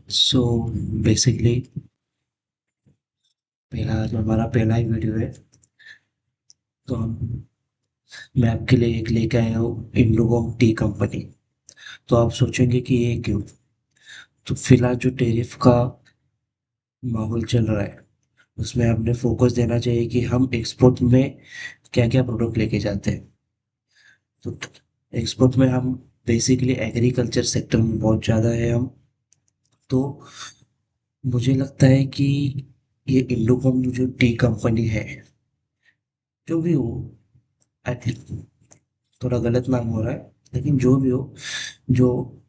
So basically पहला जो हमारा पहला ही वीडियो है। तो मैं आपके लिए एक लेके आया हूँ इंडोगोंग टी कंपनी। तो आप सोचेंगे कि ये क्यों। तो फिलहाल जो टैरिफ का माहौल चल रहा है उसमें हमने फोकस देना चाहिए कि हम एक्सपोर्ट में क्या क्या प्रोडक्ट लेके जाते हैं। तो एक्सपोर्ट में हम बेसिकली एग्रीकल्चर सेक्टर में बहुत ज़्यादा है हम। तो मुझे लगता है कि ये इंडोकॉम जो टी कंपनी है, जो भी हो, एटलीस्ट थोड़ा गलत नाम हो रहा है, लेकिन जो भी हो, जो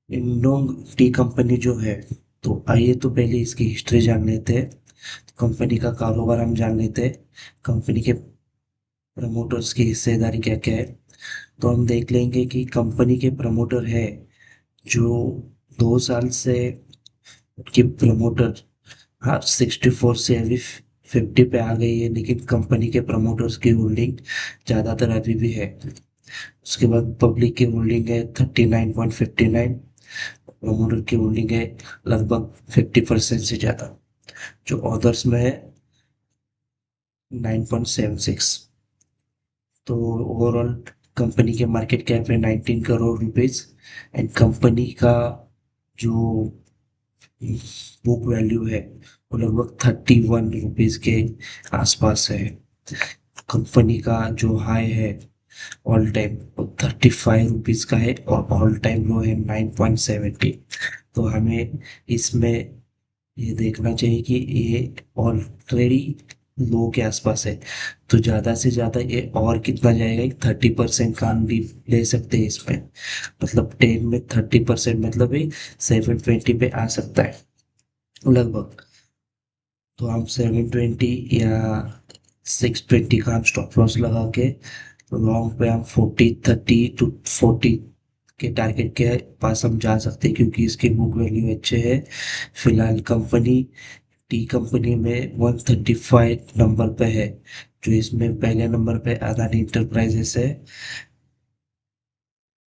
इंडोंग टी कंपनी जो है, तो आइए तो पहले इसकी हिस्ट्री जान लेते हैं। कंपनी का कारोबार हम जान लेते हैं। कंपनी के प्रमोटर्स की हिस्सेदारी क्या क्या है। तो हम देख लेंगे कि कंपनी के प्रमोटर है जो 2 साल से उनकी प्रमोटर, हाँ, 64 से अभी 50 पे आ गई है, लेकिन कंपनी के प्रमोटर्स की होल्डिंग ज़्यादातर अभी भी है। उसके बाद पब्लिक की होल्डिंग है 39.59। प्रमोटर की होल्डिंग है लगभग 50% से ज़्यादा, जो ऑदर्स में है 9.76। तो ओवरऑल कंपनी के मार्केट कैप है 19 करोड़ रुपीज। एंड कंपनी का जो बुक वैल्यू है वो लगभग 31 रुपीज के आसपास है। कंपनी का जो हाई है ऑल टाइम वो 35 रुपीज का है, और ऑल टाइम लो है 9.70। तो हमें इसमें ये देखना चाहिए कि ये ऑलरेडी लो के आसपास है। तो ज़्यादा से ज़्यादा ये और कितना जाएगा, 30% का हम भी ले सकते हैं इसमें। मतलब 10 में 30% मतलब ये 720 पे आ सकता है लगभग। तो हम 720 या 620 का हम स्टॉप लॉस लगा के लॉन्ग पे हम 30 टू 40 के टारगेट के पास हम जा सकते हैं, क्योंकि इसके बुक वैल्यू अच्छे है। फिलहाल कंपनी टी कंपनी में 135 नंबर पे है। जो इसमें पहले नंबर पे अदानी इंटरप्राइजेस है।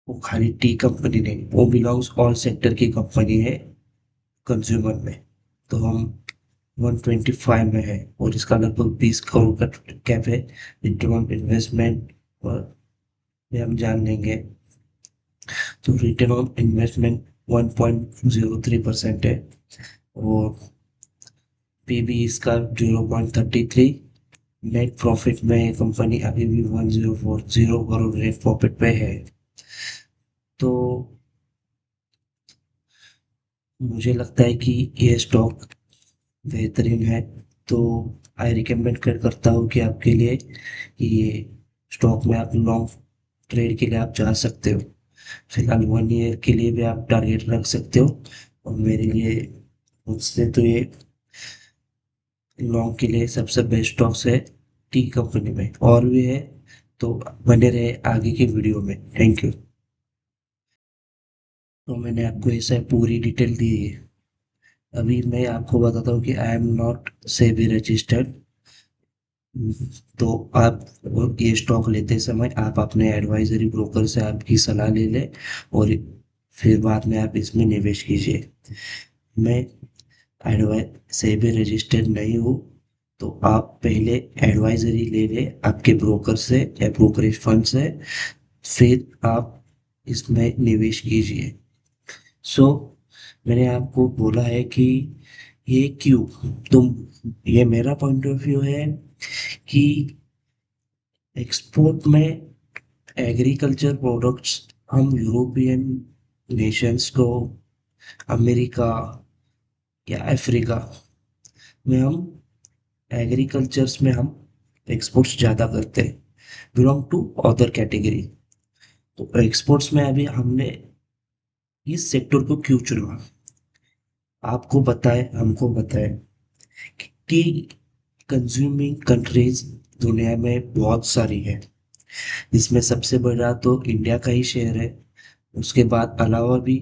वो खाली टी कंपनी नहीं, वो बिलोंग्स ऑल सेक्टर की कंपनी है कंज्यूमर में। तो हम 125 में है, और इसका लगभग 20 करोड़ का कैप है। रिटर्न ऑन इन्वेस्टमेंट और ये हम जान लेंगे। तो रिटर्न ऑन इन्वेस्टमेंट 1.03% है, और पीबी इसका 0.33। नेट प्रॉफिट में कंपनी अभी भी 1040 करोड़ नेट प्रॉफिट पे है। तो मुझे लगता है कि ये स्टॉक बेहतरीन है। तो आई रिकमेंड करता हूँ कि आपके लिए कि ये स्टॉक में आप लॉन्ग ट्रेड के लिए आप जा सकते हो। फिलहाल 1 ईयर के लिए भी आप टारगेट रख सकते हो। और मेरे लिए, मुझसे तो ये लॉन्ग के लिए सबसे बेस्ट स्टॉक्स है टी कंपनी में, और भी है। तो बने रहे आगे की वीडियो में। Thank you. तो मैंने आपको ऐसा पूरी डिटेल दी है। अभी मैं आपको बताता हूँ कि I am not SEBI registered. तो आप ये स्टॉक लेते समय आप अपने एडवाइजरी ब्रोकर से आपकी सलाह ले लें, और फिर बाद में आप इसमें निवेश कीजिए। मैं एडवाइस सेबी रजिस्टर्ड नहीं हूँ। तो आप पहले एडवाइजरी ले लें आपके ब्रोकर से या ब्रोकरेज फंड से, फिर आप इसमें निवेश कीजिए। सो मैंने आपको बोला है कि ये क्यों। तुम ये मेरा पॉइंट ऑफ व्यू है कि एक्सपोर्ट में एग्रीकल्चर प्रोडक्ट्स हम यूरोपियन नेशंस को, अमेरिका या अफ्रीका में हम एग्रीकल्चर्स में हम एक्सपोर्ट्स ज़्यादा करते हैं, बिलोंग टू अदर कैटेगरी। तो एक्सपोर्ट्स में अभी हमने इस सेक्टर को क्यों चुना, आपको बताए हमको बताए कि कंज्यूमिंग कंट्रीज दुनिया में बहुत सारी है। इसमें सबसे बड़ा तो इंडिया का ही शेयर है। उसके बाद अलावा भी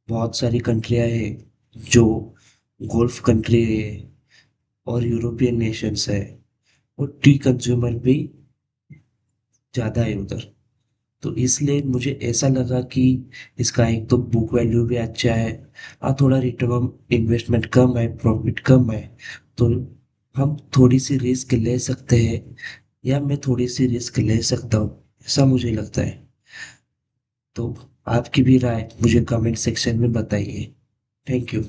बहुत सारी कंट्रियां हैं जो गोल्फ कंट्री है, और यूरोपियन नेशंस है, और टी कंज्यूमर भी ज़्यादा है उधर। तो इसलिए मुझे ऐसा लगा कि इसका एक तो बुक वैल्यू भी अच्छा है, और थोड़ा रिटर्न ऑन इन्वेस्टमेंट कम है, प्रॉफिट कम है। तो हम थोड़ी सी रिस्क ले सकते हैं, या मैं थोड़ी सी रिस्क ले सकता हूँ, ऐसा मुझे लगता है। तो आपकी भी राय मुझे कमेंट सेक्शन में बताइए। Thank you.